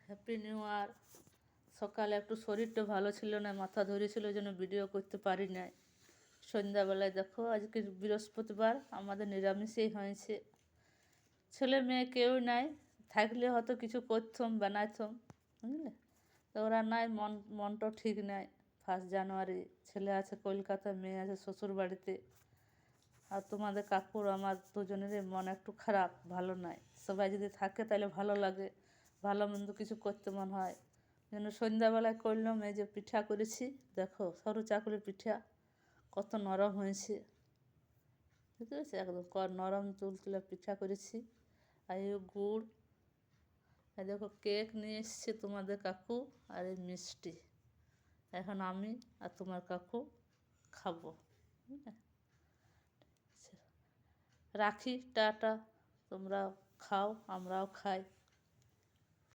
Happy new year. সকালে একটু শরীরটা ভালো ছিল না, মাথা ধরেছিল, ওই জন্য ভিডিও করতে পারি নাই। সন্ধ্যাবেলায় দেখো আজকে বৃহস্পতিবার, আমাদের নিরামিষেই হয়েছে। ছেলে মেয়ে কেউ নাই, থাকলে হয়তো কিছু করতাম, বানাইতাম, বুঝলে। তো ওরা নাই, মনটাও ঠিক নাই। 1 জানুয়ারি, ছেলে আছে কলকাতায়, মেয়ে আছে শ্বশুর বাড়িতে। আর তোমাদের কাকুর আমার দুজনেরই মন একটু খারাপ, ভালো নাই। সবাই যদি থাকে তাহলে ভালো লাগে, ভালো মন্দ কিছু করতে মন হয়। যেন সন্ধ্যাবেলায় করলাম, এই যে পিঠা করেছি, দেখো সরু চাকুলির পিঠা কত নরম হয়েছে, বুঝতে পেরেছি, একদম নরম তুলতুলে পিঠা করেছি। আর এই গুড়, এই দেখো কেক নিয়ে এসছে তোমাদের কাকু, আর এই মিষ্টি। এখন আমি আর তোমার কাকু খাবো, বুঝলে। রাখি, টাটা, তোমরাও খাও, আমরাও খাই।